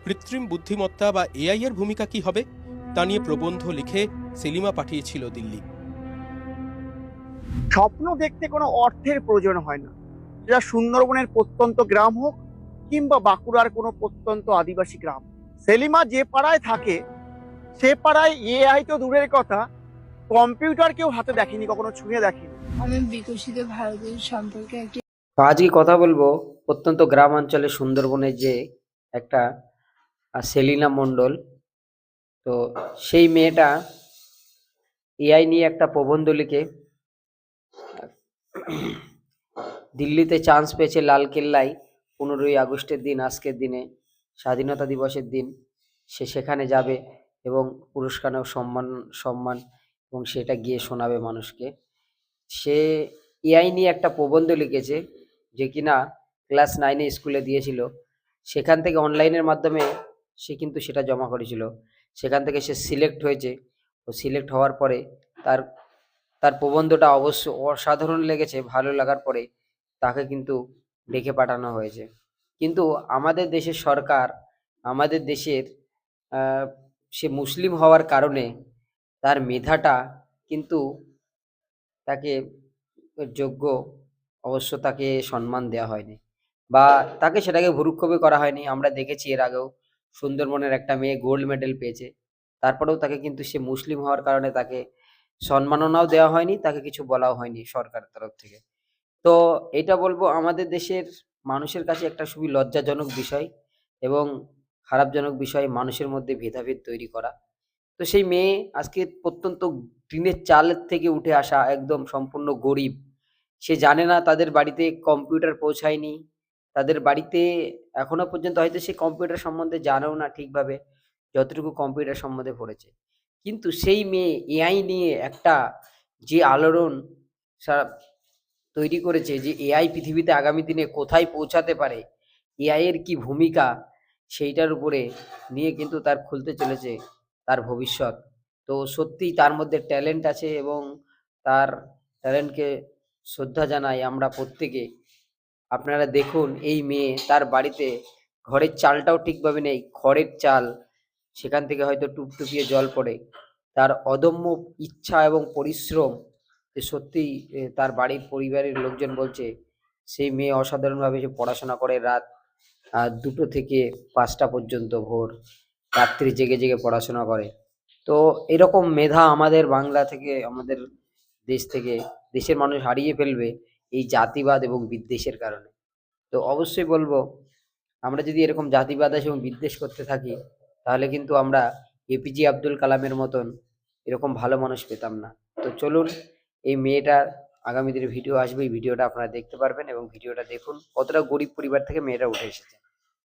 কৃত্রিম বুদ্ধিমত্তা বা এআই এর ভূমিকা কি হবে তা নিয়ে প্রবন্ধ লিখে সেলিমা পাঠিয়েছিল দিল্লি। স্বপ্ন দেখতে কোনো অর্থের প্রয়োজন হয় না, সেটা সুন্দরবনের প্রত্যন্ত গ্রাম হোক কিংবা বাঁকুড়ার কোনো প্রত্যন্ত আদিবাসী গ্রাম। সেলিমা যে পাড়ায় থাকে সে পাড়ায় এআই তো দূরের কথা, কম্পিউটার কেউ হাতে দেখেনি, কখনো ছুঁয়ে দেখেনি। আমি বিকশিত ভারতের সম্পর্কে একটি আজকে কথা বলবো প্রত্যন্ত গ্রাম অঞ্চলে সুন্দরবনের যে একটা সেলিনা মণ্ডল। তো সেই মেয়েটা এআই নিয়ে একটা প্রবন্ধ লিখে দিল্লিতে চান্স পেয়েছে। লালকেল্লায় 15ই আগস্টের দিন, আজকের দিনে স্বাধীনতা দিবসের দিন সে সেখানে যাবে এবং পুরস্কার ও সম্মান এবং সেটা গিয়ে শোনাবে মানুষকে। সে এআই নিয়ে একটা প্রবন্ধ লিখেছে যে কিনা ক্লাস 9-এ স্কুলে দিয়েছিল। সেখান থেকে অনলাইনের মাধ্যমে সে কিন্তু সেটা জমা করেছিল। সেখান থেকে সে সিলেক্ট হয়েছে। ও সিলেক্ট হওয়ার পরে তার তার প্রবন্ধটা অবশ্য অসাধারণ লেগেছে। ভালো লাগার পরে তাকে কিন্তু ডেকে পাঠানো হয়েছে। কিন্তু আমাদের দেশের সরকার, আমাদের দেশের সে মুসলিম হওয়ার কারণে তার মেধাটা কিন্তু তাকে যোগ্য অবশ্য তাকে সম্মান দেওয়া হয়নি বা তাকে সেটাকে ভুরুক্ষেপই করা হয়নি। আমরা দেখেছি এর আগেও সুন্দরবনের একটা মেয়ে গোল্ড মেডেল পেয়েছে, তারপরেও তাকে কিন্তু সে মুসলিম হওয়ার কারণে তাকে সম্মাননাও দেওয়া হয়নি, তাকে কিছু বলাও হয়নি সরকারের তরফ থেকে। তো এটা বলবো আমাদের দেশের মানুষের কাছে একটা খুবই লজ্জাজনক বিষয় এবং খারাপজনক বিষয় মানুষের মধ্যে ভেদাভেদ তৈরি করা। তো সেই মেয়ে আজকে প্রত্যন্ত টিনের চালের থেকে উঠে আসা একদম সম্পূর্ণ গরিব। সে জানে না তাদের বাড়িতে কম্পিউটার পৌঁছায়নি। তাদের বাড়িতে এখনো পর্যন্ত হয়তো সে কম্পিউটার সম্বন্ধে জানেও না ঠিকভাবে, যতটুকু কম্পিউটার সম্বন্ধে পড়েছে। কিন্তু সেই মেয়ে এআই নিয়ে একটা যে আলোড়ন তৈরি করেছে, যে এআই পৃথিবীতে আগামী দিনে কোথায় পৌঁছাতে পারে, এআই এর কি ভূমিকা, সেইটার উপরে নিয়ে কিন্তু তার খুলতে চলেছে তার ভবিষ্যৎ। তো সত্যিই তার মধ্যে ট্যালেন্ট আছে এবং তার ট্যালেন্টকে শ্রদ্ধা জানাই আমরা প্রত্যেকে। আপনারা দেখুন এই মেয়ে, তার বাড়িতে ঘরের চালটাও ঠিকভাবে নেই, খড়ের চাল, সেখান থেকে হয়তো টুপটুপিয়ে জল পড়ে। তার অদম্য ইচ্ছা এবং পরিশ্রম, যে সত্যিই তার বাড়ির পরিবারের লোকজন বলছে সেই মেয়ে অসাধারণভাবে সে পড়াশোনা করে রাত 2টো থেকে 5টা পর্যন্ত, ভোর রাত্রি জেগে জেগে পড়াশোনা করে। তো এরকম মেধা আমাদের বাংলা থেকে, আমাদের দেশ থেকে দেশের মানুষ হারিয়ে ফেলবে এই জাতিবাদ এবং বিদ্বেষের কারণে। তো অবশ্যই বলবো আমরা যদি এরকম জাতিবাদ এবং বিদ্বেষ করতে থাকি তাহলে কিন্তু আমরা এপিজে আব্দুল কালামের মতন এরকম ভালো মানুষ পেতাম না। তো চলুন, এই মেয়েটার আগামী দিনে ভিডিও আসবে, এই ভিডিওটা আপনারা দেখতে পারবেন এবং ভিডিওটা দেখুন কতটা গরিব পরিবার থেকে মেয়েটা উঠে এসেছে।